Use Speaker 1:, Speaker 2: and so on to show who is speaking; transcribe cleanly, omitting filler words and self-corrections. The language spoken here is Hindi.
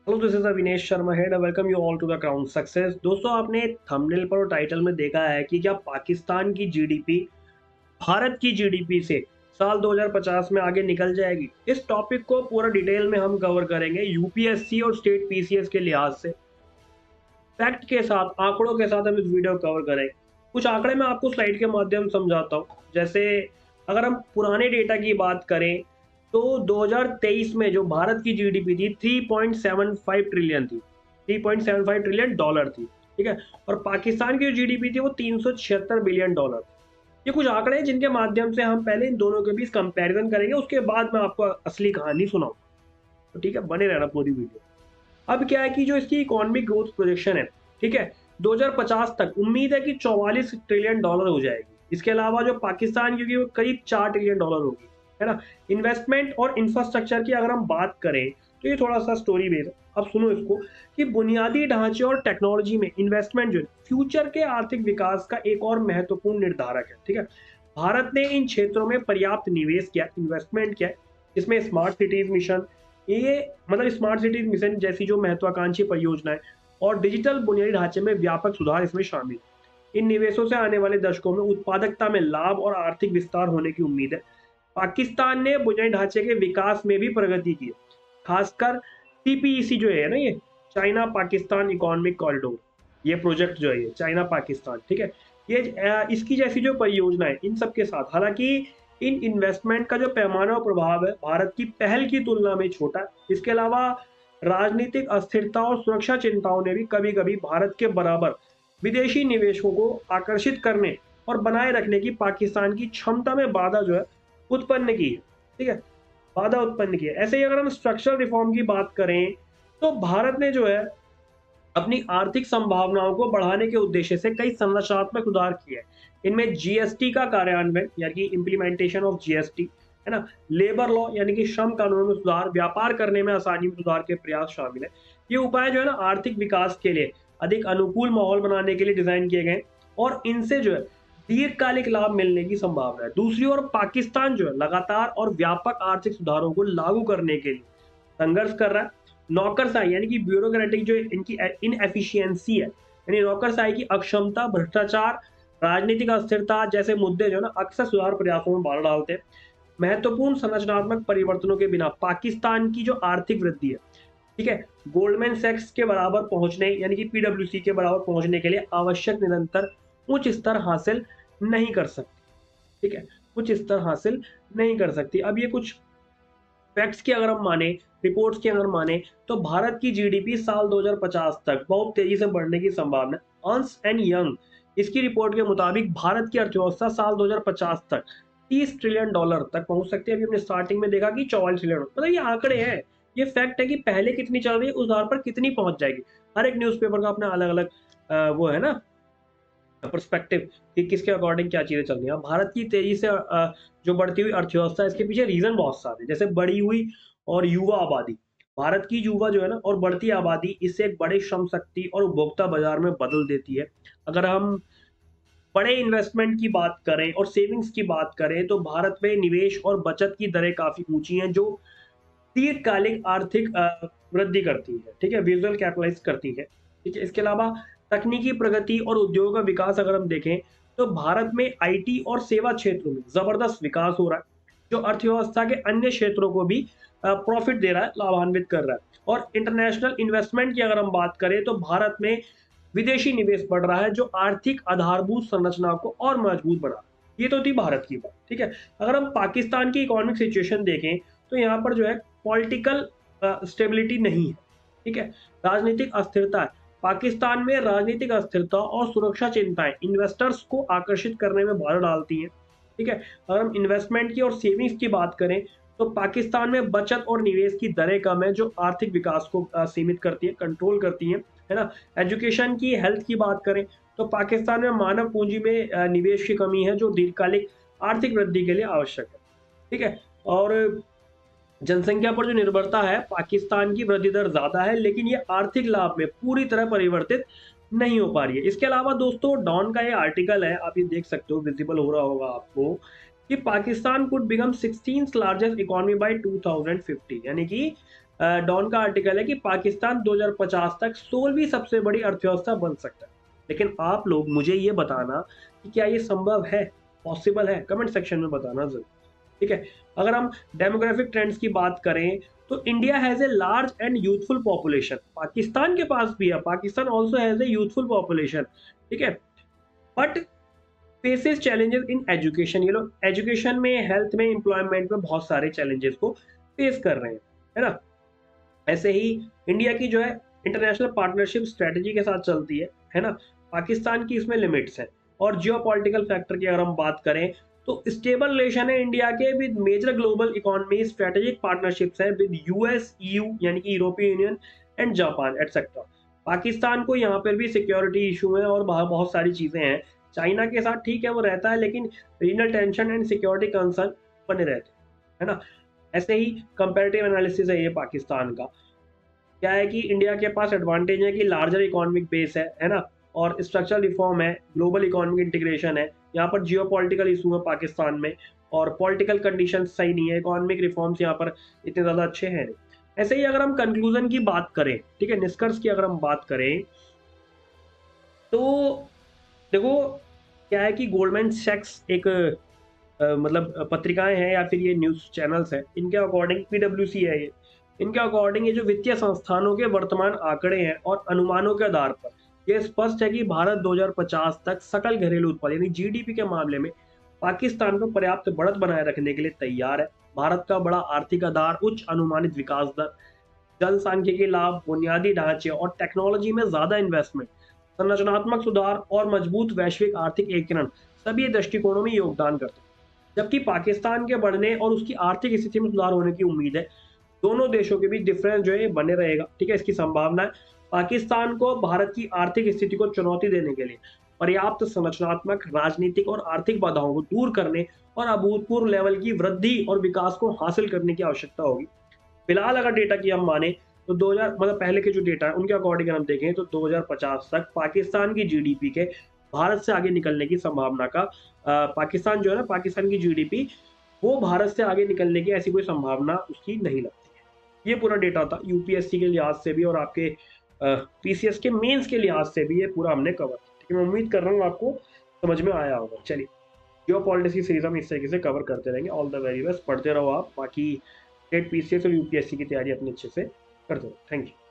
Speaker 1: Hello, this is Avinesh Sharma head. Welcome you all to the Crown Success. दोस्तों, आपने थंबनेल पर और टाइटल में देखा है कि क्या पाकिस्तान की जीडीपी भारत की जीडीपी से साल 2050 में आगे निकल जाएगी। इस टॉपिक को पूरा डिटेल में हम कवर करेंगे यूपीएससी और स्टेट पीसीएस के लिहाज से। फैक्ट के साथ, आंकड़ों के साथ हम इस वीडियो कवर करेंगे। कुछ आंकड़े मैं आपको स्लाइड के माध्यम से समझाता हूँ। जैसे अगर हम पुराने डेटा की बात करें तो 2023 में जो भारत की जीडीपी थी 3.75 ट्रिलियन थी, 3.75 ट्रिलियन डॉलर थी। ठीक है। और पाकिस्तान की जो जीडीपी थी वो 376 बिलियन डॉलर। ये कुछ आंकड़े हैं जिनके माध्यम से हम पहले इन दोनों के बीच कंपैरिजन करेंगे, उसके बाद मैं आपको असली कहानी सुनाऊंगा। तो ठीक है, बने रहना पूरी वीडियो। अब क्या है कि जो इसकी इकोनॉमिक ग्रोथ प्रोजेक्शन है, ठीक है, 2050 तक उम्मीद है कि 44 ट्रिलियन डॉलर हो जाएगी। इसके अलावा जो पाकिस्तान की होगी वो करीब 4 ट्रिलियन डॉलर होगी, है ना। इन्वेस्टमेंट और इंफ्रास्ट्रक्चर की अगर हम बात करें तो ये थोड़ा सा स्टोरी बेस है। अब सुनो इसको कि बुनियादी ढांचे और टेक्नोलॉजी में इन्वेस्टमेंट जो है फ्यूचर के आर्थिक विकास का एक और महत्वपूर्ण निर्धारक है। ठीक है। भारत ने इन क्षेत्रों में पर्याप्त निवेश किया, इन्वेस्टमेंट किया है। इसमें स्मार्ट सिटीज मिशन, ये मतलब स्मार्ट सिटीज मिशन जैसी जो महत्वाकांक्षी परियोजनाएं और डिजिटल बुनियादी ढांचे में व्यापक सुधार इसमें शामिल। इन निवेशों से आने वाले दशकों में उत्पादकता में लाभ और आर्थिक विस्तार होने की उम्मीद है। पाकिस्तान ने बुनियादी ढांचे के विकास में भी प्रगति की है, खासकर सीपीईसी जो है ना, ये चाइना पाकिस्तान इकोनॉमिक कॉरिडोर, ये प्रोजेक्ट जो है ये चाइना पाकिस्तान, ठीक है, ये इसकी जैसी जो परियोजना है इन सब के साथ, हालांकि इन इन्वेस्टमेंट का जो पैमाना और प्रभाव है भारत की पहल की तुलना में छोटा है। इसके अलावा राजनीतिक अस्थिरता और सुरक्षा चिंताओं ने भी कभी कभी भारत के बराबर विदेशी निवेशकों को आकर्षित करने और बनाए रखने की पाकिस्तान की क्षमता में बाधा जो है उत्पन्न की है। ठीक है, बाधा उत्पन्न की है। ऐसे ही अगर हम स्ट्रक्चरल रिफॉर्म की बात करें तो भारत ने जो है अपनी आर्थिक संभावनाओं को बढ़ाने के उद्देश्य से कई संरचनात्मक सुधार किए हैं। इनमें जीएसटी का कार्यान्वयन यानी कि इम्प्लीमेंटेशन ऑफ जीएसटी, है ना, लेबर लॉ यानी कि श्रम कानूनों में सुधार, व्यापार करने में आसानी में सुधार के प्रयास शामिल है। ये उपाय जो है ना आर्थिक विकास के लिए अधिक अनुकूल माहौल बनाने के लिए डिजाइन किए गए और इनसे जो है दीर्घकालिक लाभ मिलने की संभावना है। दूसरी ओर पाकिस्तान जो है लगातार और व्यापक आर्थिक सुधारों को लागू करने के लिए संघर्ष कर रहा है। नौकरशाही यानी कि ब्यूरोक्रेटिक जो इनकी इनएफिशिएंसी है, यानी नौकरशाही की अक्षमता, भ्रष्टाचार, राजनीतिक अस्थिरता जैसे मुद्दे जो है ना अक्सर सुधार प्रयासों में बाधा डालते हैं। महत्वपूर्ण संरचनात्मक परिवर्तनों के बिना पाकिस्तान की जो आर्थिक वृद्धि है, ठीक है, गोल्डमैन सैक्स के बराबर पहुंचने यानी कि पीडब्ल्यूसी के बराबर पहुंचने के लिए आवश्यक निरंतर उच्च स्तर हासिल नहीं कर सकती। ठीक है, उच्च स्तर हासिल नहीं कर सकती। अब ये कुछ फैक्ट्स की अगर हम माने, रिपोर्ट्स की अगर माने, तो भारत की जीडीपी साल 2050 तक बहुत तेजी से बढ़ने की संभावना है। अर्न्स्ट एंड यंग इसकी रिपोर्ट के मुताबिक भारत की अर्थव्यवस्था साल 2050 तक 30 ट्रिलियन डॉलर तक पहुंच सकती है। अभी हमने स्टार्टिंग में देखा कि 44 ट्रिलियन, मतलब ये आंकड़े हैं, ये फैक्ट है कि पहले कितनी चल रही है उस आधार पर कितनी पहुंच जाएगी। हर एक न्यूज़पेपर का अपना अलग अलग वो है ना पर्सपेक्टिव कि किसके अकॉर्डिंग क्या चीजें चल रही हैं। भारत की तेजी से जो बढ़ती हुई अर्थव्यवस्था है, इसके पीछे रीजन बहुत सारे हैं। जैसे बढ़ी हुई और युवा आबादी, भारत की युवा जो है ना और बढ़ती आबादी इससे एक बड़े श्रम शक्ति और उपभोक्ता बाजार में बदल देती है। अगर हम बड़े इन्वेस्टमेंट की बात करें और सेविंग्स की बात करें तो भारत में निवेश और बचत की दरें काफी ऊंची हैं, जो दीर्घकालिक आर्थिक वृद्धि करती है। ठीक है, विजुअल कैपिटलाइज करती है। ठीक है, इसके अलावा तकनीकी प्रगति और उद्योग का विकास अगर हम देखें तो भारत में आईटी और सेवा क्षेत्रों में जबरदस्त विकास हो रहा है, जो अर्थव्यवस्था के अन्य क्षेत्रों को भी प्रॉफिट दे रहा है, लाभान्वित कर रहा है। और इंटरनेशनल इन्वेस्टमेंट की अगर हम बात करें तो भारत में विदेशी निवेश बढ़ रहा है, जो आर्थिक आधारभूत संरचना को और मजबूत बना रहा है। ये तो थी भारत की बात। ठीक है, अगर हम पाकिस्तान की इकोनॉमिक सिचुएशन देखें तो यहाँ पर जो है पॉलिटिकल स्टेबिलिटी नहीं है। ठीक है, राजनीतिक अस्थिरता है। पाकिस्तान में राजनीतिक अस्थिरता और सुरक्षा चिंताएं इन्वेस्टर्स को आकर्षित करने में बाधा डालती हैं। ठीक है, अगर हम इन्वेस्टमेंट की और सेविंग्स की बात करें तो पाकिस्तान में बचत और निवेश की दरें कम है, जो आर्थिक विकास को सीमित करती है, कंट्रोल करती हैं, है ना। एजुकेशन की, हेल्थ की बात करें तो पाकिस्तान में मानव पूंजी में निवेश की कमी है, जो दीर्घकालिक आर्थिक वृद्धि के लिए आवश्यक है। ठीक है, और जनसंख्या पर जो निर्भरता है, पाकिस्तान की वृद्धि दर ज्यादा है लेकिन ये आर्थिक लाभ में पूरी तरह परिवर्तित नहीं हो पा रही है। इसके अलावा दोस्तों डॉन का ये आर्टिकल है, आप ये देख सकते हो, विजिबल हो रहा होगा आपको, कि Pakistan could become 16th largest economy bye 2050, यानी कि डॉन का आर्टिकल है कि पाकिस्तान 2050 तक 16वीं सबसे बड़ी अर्थव्यवस्था बन सकता है। लेकिन आप लोग मुझे ये बताना कि क्या ये संभव है, पॉसिबल है? कमेंट सेक्शन में बताना ज़रूर, ठीक है? अगर हम डेमोग्राफिक ट्रेंड्स की बात करें, तो India has a large and youthful population. Pakistan के पास भी है, Pakistan also has a youthful population, ठीक है? But faces challenges in education. ये लोग एजुकेशन में, हेल्थ में, एम्प्लॉयमेंट में बहुत सारे चैलेंजेस को फेस कर रहे हैं, है ना? ऐसे ही इंडिया की जो है इंटरनेशनल पार्टनरशिप स्ट्रेटजी के साथ चलती है ना? पाकिस्तान की इसमें लिमिट्स हैं। और जियोपॉलिटिकल फैक्टर की अगर हम बात करें, तो स्टेबल रिलेशन है इंडिया के with major global economy, strategic partnerships है विद यूएस, ईयू यानी कि European Union and Japan etcetera. Pakistan को यहाँ पर भी सिक्योरिटी इशू है और बहुत सारी चीज़ें हैं। चाइना के साथ ठीक है वो रहता है, लेकिन regional tension and security concern बने रहते हैं, है ना? ऐसे ही कंपैरेटिव एनालिसिस है ये पाकिस्तान का। क्या है कि इंडिया के पास एडवांटेज है कि लार्जर इकोनॉमिक बेस है ना? और स्ट्रक्चरल रिफॉर्म है, ग्लोबल इकोनॉमिक इंटीग्रेशन है। यहाँ पर जियोपॉलिटिकल इशू है पाकिस्तान में, और पॉलिटिकल कंडीशंस सही नहीं है, इकोनॉमिक रिफॉर्म्स यहाँ पर इतने ज़्यादा अच्छे हैं नहीं। ऐसे ही अगर हम कंक्लूजन की बात करें, ठीक है, निष्कर्ष की अगर हम बात करें, तो देखो क्या है कि गोल्डमैन सैक्स एक मतलब पत्रिकाएं हैं या फिर ये न्यूज़ चैनल्स हैं, इनके अकॉर्डिंग पीडब्ल्यूसी है ये, इनके अकॉर्डिंग ये जो वित्तीय संस्थानों के वर्तमान आंकड़े हैं और अनुमानों के आधार पर ये स्पष्ट है कि भारत 2050 तक सकल घरेलू उत्पाद यानी जीडीपी के मामले में पाकिस्तान को पर्याप्त बढ़त बनाए रखने के लिए तैयार है। भारत का बड़ा आर्थिक आधार, उच्च अनुमानित विकास दर, जनसांख्यिकी लाभ, बुनियादी ढांचे और टेक्नोलॉजी में ज्यादा इन्वेस्टमेंट, संरचनात्मक सुधार और मजबूत वैश्विक आर्थिक एकीकरण सभी दृष्टिकोणों में योगदान करते हैं। जबकि पाकिस्तान के बढ़ने और उसकी आर्थिक स्थिति में सुधार होने की उम्मीद है। दोनों देशों के बीच डिफरेंस जो है बने रहेगा, ठीक है, इसकी संभावना है। पाकिस्तान को भारत की आर्थिक स्थिति को चुनौती देने के लिए पर्याप्त संरचनात्मक, राजनीतिक और आर्थिक बाधाओं को दूर करने और अभूतपूर्व लेवल की वृद्धि और विकास को हासिल करने की आवश्यकता होगी। फिलहाल अगर डेटा की हम माने, तो 2000 मतलब पहले के जो डेटा है उनके अकॉर्डिंग हम देखें तो 2050 तक पाकिस्तान की जीडीपी के भारत से आगे निकलने की संभावना का पाकिस्तान जो है ना, पाकिस्तान की जीडीपी वो भारत से आगे निकलने की ऐसी कोई संभावना उसकी नहीं लगती है। ये पूरा डेटा था यूपीएससी के लिहाज से भी और आपके पीसीएस के मेंस के लिहाज से भी, ये पूरा हमने कवर किया। ठीक है, मैं उम्मीद कर रहा हूँ आपको समझ में आया होगा। चलिए, जियो पॉलिटिक्स की सीरीज हम इस तरीके से कवर करते रहेंगे। ऑल द वेरी बेस्ट, पढ़ते रहो आप, बाकी स्टेट पीसीएस और यूपीएससी की तैयारी अपनी अच्छे से करते रहो। Thank you.